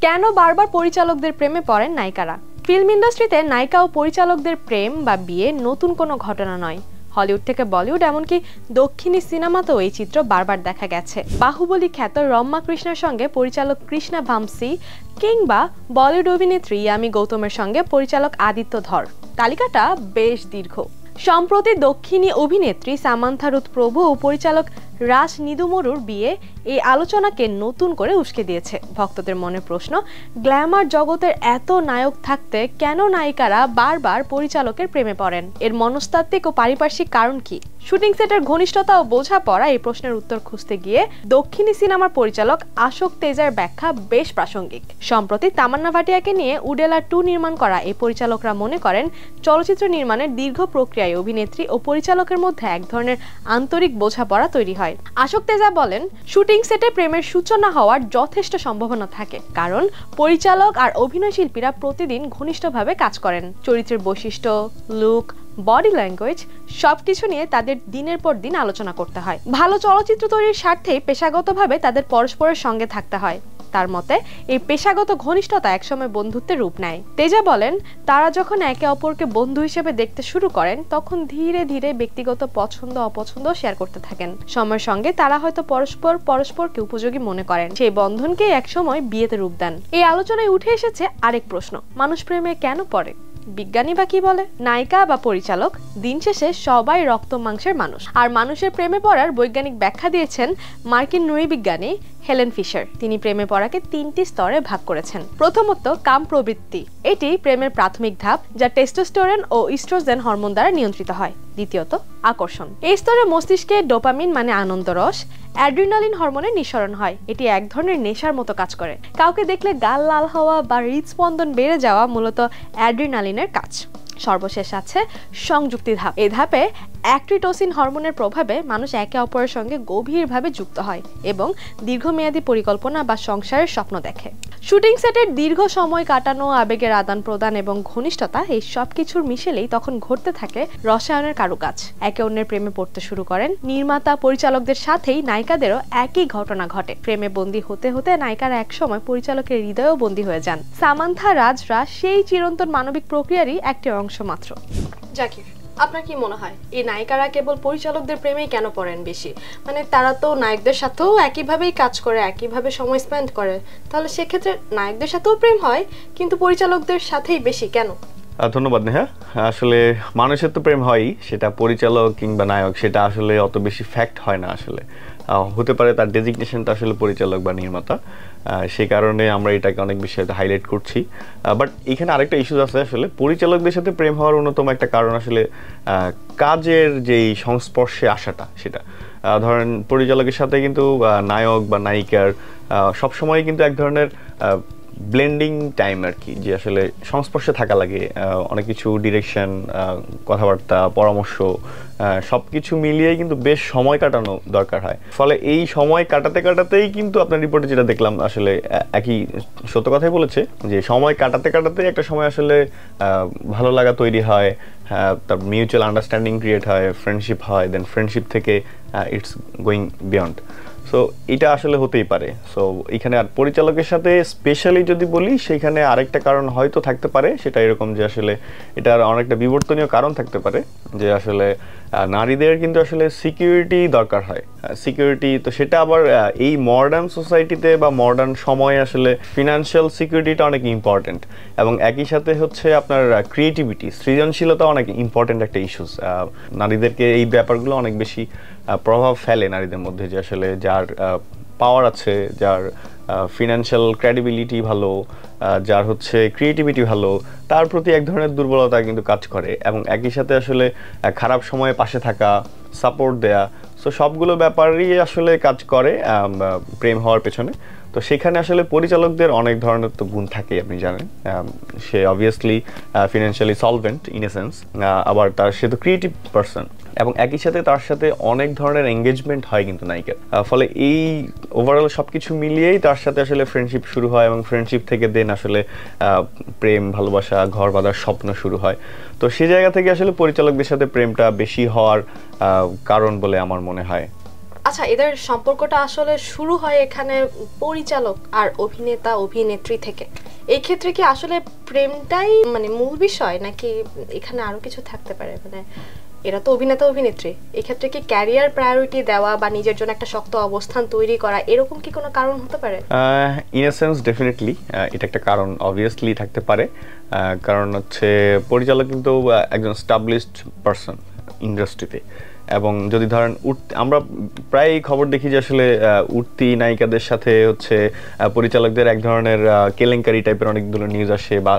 কেন বারবার পরিচালকদের প্রেমে পড়েন নায়িকারা? ফিল্ম ইন্ডাস্ট্রিতে নায়িকা ও পরিচালকদের প্রেম বা বিয়ে নতুন কোনো ঘটনা নয়। হলিউড থেকে বলিউড এমনকি দক্ষিণী সিনেমাতেও এই চিত্র বারবার দেখা গেছে। বাহুবলী খ্যাত রম্মা কৃষ্ণের সঙ্গে পরিচালক কৃষ্ণা ভামসি কিংবা বলিউড অভিনেত্রী ইয়ামি গৌতমের সঙ্গে পরিচালক আদিত্য ধর, তালিকাটা বেশ দীর্ঘ। সম্প্রতি দক্ষিণী অভিনেত্রী সামান্থা রুথ প্রভু ও পরিচালক রাজ নিদুমরুর বিয়ে এই আলোচনাকে নতুন করে উস্কে দিয়েছে। ভক্তদের মনে প্রশ্ন, গ্ল্যামার জগতের এত নায়ক থাকতে কেন নায়িকারা বারবার পরিচালকের প্রেমে পড়েন? এর মনস্তাত্ত্বিক ও পারিপার্শ্বিক কারণ কি? শুটিং সেটের ঘনিষ্ঠতা ও বোঝাপড়া এই প্রশ্নের উত্তর খুঁজতে গিয়ে দক্ষিণী সিনেমার পরিচালক আশোক তেজার ব্যাখ্যা বেশ প্রাসঙ্গিক। সম্প্রতি তামান্না ভাটিয়াকে নিয়ে উডেলা 2 নির্মাণ করা এই পরিচালকরা মনে করেন, চলচ্চিত্র নির্মাণের দীর্ঘ প্রক্রিয়ায় অভিনেত্রী ও পরিচালকের মধ্যে এক ধরনের আন্তরিক বোঝাপড়া তৈরি হয়। আশোক তেজা বলেন, শুটিং সেটে প্রেমের সূচনা হওয়ার যথেষ্ট সম্ভাবনা থাকে, কারণ পরিচালক আর অভিনয় শিল্পীরা প্রতিদিন ঘনিষ্ঠভাবে কাজ করেন। চরিত্রের বৈশিষ্ট্য, লুক, বডি ল্যাঙ্গুয়েজ সবকিছু নিয়ে তাদের দিনের পর দিন আলোচনা করতে হয়। ভালো চলচ্চিত্র তৈরির স্বার্থেই পেশাগতভাবে তাদের পরস্পরের সঙ্গে থাকতে হয়। তার মতে এই পেশাগত ঘনিষ্ঠতা একসময় বন্ধুত্বের রূপ নেয়। তেজা বলেন, তারা যখন একে অপরকে বন্ধু হিসেবে দেখতে শুরু করেন তখন ধীরে ধীরে ব্যক্তিগত পছন্দ অপছন্দ শেয়ার করতে থাকেন। সময়ের সঙ্গে তারা হয়তো পরস্পরকে উপযোগী মনে করেন, সেই বন্ধনকে একসময় বিয়েতে রূপ দেন। এই আলোচনায় উঠে এসেছে আরেক প্রশ্ন, মানুষ প্রেমে কেন পড়ে? বিজ্ঞানী বা কি বলে? নায়িকা বা পরিচালক, দিন শেষে সবাই রক্ত মাংসের মানুষ। আর মানুষের প্রেমে পড়ার বৈজ্ঞানিক ব্যাখ্যা দিয়েছেন মার্কিন নৃবিজ্ঞানী হেলেন ফিশার। তিনি প্রেমে পড়াকে 3টি স্তরে ভাগ করেছেন। প্রথমত, কাম প্রবৃত্তি। এটি প্রেমের প্রাথমিক ধাপ, যা টেস্টোস্টেরন ও ইস্ট্রোজেন হরমোন দ্বারা নিয়ন্ত্রিত হয়। দ্বিতীয়ত, আকর্ষণ। এই স্তরে মস্তিষ্কে ডোপামিন মানে আনন্দরস, অ্যাড্রিনালিন হরমোনের নিঃসরণ হয়। এটি এক ধরনের নেশার মতো কাজ করে। কাউকে দেখলে গাল লাল হওয়া বা হৃদস্পন্দন বেড়ে যাওয়া মূলত অ্যাড্রিনালিনের কাজ। সর্বশেষ আছে সংযুক্তি ধাপ। এই ধাপে অ্যাক্টিটোসিন হরমোনের প্রভাবে মানুষ একে অপরের সঙ্গে গভীরভাবে যুক্ত হয় এবং দীর্ঘমেয়াদী পরিকল্পনা বা সংসারের স্বপ্ন দেখে। শুটিং সেটের দীর্ঘ সময় কাটানো, আবেগের আদান প্রদান এবং ঘনিষ্ঠতা, এই সব কিছুর মিশেলেই তখন ঘটতে থাকে রসায়নের কারুকাজ। একে অন্যের প্রেমে পড়তে শুরু করেন। নির্মাতা পরিচালকদের সাথেই নায়িকাদেরও একই ঘটনা ঘটে। প্রেমে বন্দী হতে হতে নায়িকারা একসময় পরিচালকের হৃদয়েও বন্দী হয়ে যান। সামান্থা রাজরা সেই চিরন্তন মানবিক প্রক্রিয়ারই একটি অংশ মাত্র। জাকির, আপনার কি মনে হয় এই নায়িকারা কেবল পরিচালকদের প্রেমেই কেন পড়েন বেশি? মানে তারা তো নায়কদের সাথেও একইভাবেই কাজ করে, একইভাবে সময় স্পেন্ড করে, তাহলে সেক্ষেত্রে নায়কদের সাথেও প্রেম হয় কিন্তু পরিচালকদের সাথেই বেশি কেন? ধন্যবাদ নেহা। আসলে মানুষের তো প্রেম হয়ই, সেটা পরিচালক কিংবা নায়ক, সেটা আসলে অত বেশি ফ্যাক্ট হয় না। আসলে হতে পারে তার ডেজিগনেশনটা আসলে পরিচালক বা নির্মাতা, সেই কারণে আমরা এটাকে অনেক বেশি হাইলাইট করছি। বাট এখানে আরেকটা ইস্যু আছে। আসলে পরিচালকদের সাথে প্রেম হওয়ার অন্যতম একটা কারণ আসলে কাজের যেই সংস্পর্শে আসাটা, সেটা ধরেন পরিচালকের সাথে কিন্তু নায়ক বা নায়িকার সবসময় কিন্তু এক ধরনের ব্লেন্ডিং টাইম আর কি, যে আসলে সংস্পর্শে থাকা লাগে। অনেক কিছু ডিরেকশন, কথাবার্তা, পরামর্শ সব কিছু মিলিয়ে কিন্তু বেশ সময় কাটানো দরকার হয়। ফলে এই সময় কাটাতে কাটাতেই কিন্তু আপনার রিপোর্টে যেটা দেখলাম, আসলে একই সত্য কথাই বলেছে যে সময় কাটাতে কাটাতেই একটা সময় আসলে ভালো লাগা তৈরি হয়, তার মিউচুয়াল আন্ডারস্ট্যান্ডিং ক্রিয়েট হয়, ফ্রেন্ডশিপ হয়, দেন ফ্রেন্ডশিপ থেকে ইটস গোয়িং বিয়ন্ড। সো এটা আসলে হতেই পারে। সো এখানে আর পরিচালকের সাথে স্পেশালি যদি বলি, সেইখানে আরেকটা কারণ হয়তো থাকতে পারে, সেটা এরকম যে আসলে এটার অনেকটা বিবর্তনীয় কারণ থাকতে পারে, যে আসলে নারীদের কিন্তু আসলে সিকিউরিটি দরকার হয়। সিকিউরিটি তো সেটা আবার এই মডার্ন সোসাইটিতে বা মডার্ন সময়ে আসলে ফিনান্সিয়াল সিকিউরিটিটা অনেক ইম্পর্টেন্ট, এবং একই সাথে হচ্ছে আপনার ক্রিয়েটিভিটি, সৃজনশীলতা অনেক ইম্পর্টেন্ট একটা ইস্যুস। নারীদেরকে এই ব্যাপারগুলো অনেক বেশি প্রভাব ফেলে নারীদের মধ্যে, যে আসলে যার পাওয়ার আছে, যার ফিনান্সিয়াল ক্রেডিবিলিটি ভালো, যার হচ্ছে ক্রিয়েটিভিটি ভালো, তার প্রতি এক ধরনের দুর্বলতা কিন্তু কাজ করে, এবং একই সাথে আসলে খারাপ সময়ে পাশে থাকা, সাপোর্ট দেয়া, সো সবগুলো ব্যাপারই আসলে কাজ করে প্রেম হওয়ার পেছনে। তো সেখানে আসলে পরিচালকদের অনেক ধরনের তো গুণ থাকে, আপনি জানেন। সে obviously financially solvent in a sense, আবার সে তো ক্রিয়েটিভ পারসন, এবং একই সাথে তার সাথে অনেক ধরনের এঙ্গেজমেন্ট হয় কিন্তু নায়িকার। ফলে এই ওভারঅল সব কিছু মিলিয়েই তার সাথে আসলে ফ্রেন্ডশিপ শুরু হয়, এবং ফ্রেন্ডশিপ থেকে দেন আসলে প্রেম, ভালোবাসা, ঘর বাঁধার স্বপ্ন শুরু হয়। তো সেই জায়গা থেকে আসলে পরিচালকদের সাথে প্রেমটা বেশি হওয়ার কারণ বলে আমার মনে হয়। আচ্ছা, এদের সম্পর্কটা আসলে শুরু হয় এখানে পরিচালক আর অভিনেতা অভিনেত্রী থেকে। এই ক্ষেত্রে কি আসলে প্রেমটাই মানে মূল বিষয়, নাকি এখানে আরো কিছু থাকতে পারে? মানে এরা তো অভিনেতা অভিনেত্রী, এই ক্ষেত্রে কি ক্যারিয়ার প্রায়োরিটি দেওয়া বা নিজের জন্য একটা শক্ত অবস্থান তৈরি করা, এরকম কি কোনো কারণ হতে পারে? ইন এ সেন্স ডেফিনেটলি এটা একটা কারণ অবভিয়াসলি থাকতে পারে। কারণ হচ্ছে পরিচালক কিন্তু একজন স্টাবলিশড পারসন ইন্ডাস্ট্রিতে, এবং যদি ধরেন আমরা প্রায় খবর দেখি যে আসলে উঠতি নায়িকাদের সাথে হচ্ছে পরিচালকদের এক ধরনের কেলেঙ্কারি টাইপের অনেকগুলো নিউজ আসে, বা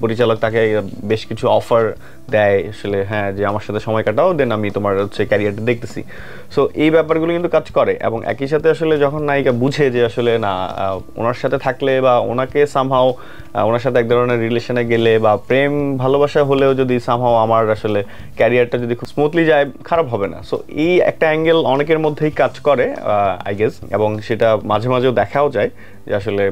পরিচালক তাকে বেশ কিছু অফার দেয় আসলে, হ্যাঁ যে আমার সাথে সময় কাটাও, দেন আমি তোমার হচ্ছে ক্যারিয়ারটা দেখতেছি। সো এই ব্যাপারগুলো কিন্তু কাজ করে, এবং একই সাথে আসলে যখন নায়িকা বুঝে যে আসলে না ওনার সাথে থাকলে বা ওনাকে সামহাও ওনার সাথে এক ধরনের রিলেশনে গেলে বা প্রেম ভালোবাসা হলেও যদি সামহাও আমার আসলে ক্যারিয়ারটা যদি খুব স্মুথলি যায়, খারাপ হবে না। সো এই একটা অ্যাঙ্গেল অনেকের মধ্যেই কাজ করে আই গেস, এবং সেটা মাঝে মাঝেও দেখাও যায় যে আসলে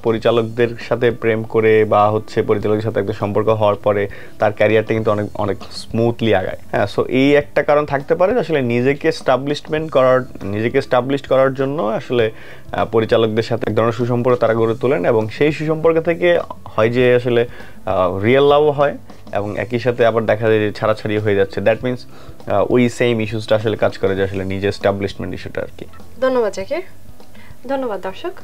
পরিচালকদের সাথে প্রেম করে বা হচ্ছে পরিচালকের সাথে একটা সম্পর্ক হওয়ার পরে তার ক্যারিয়ারটা কিন্তু অনেক অনেক স্মুথলি আগায়। হ্যাঁ, সো এই একটা কারণ থাকতে পারে আসলে নিজেকে স্টাবলিশড করার জন্য আসলে পরিচালকদের সাথে এক ধরনের সুসম্পর্ক তারা গড়ে তোলেন, এবং সেই সুসম্পর্ক থেকে হয় যে আসলে রিয়েল লাভও হয়, এবং একই সাথে আবার দেখা যায় যে ছাড়াছাড়ি হয়ে যাচ্ছে। দ্যাট মিনস ওই সেম ইস্যুসটা আসলে কাজ করে যে আসলে নিজের এস্টাবলিশমেন্ট ইস্যুটা আর কি। ধন্যবাদ জাকির। ধন্যবাদ দর্শক।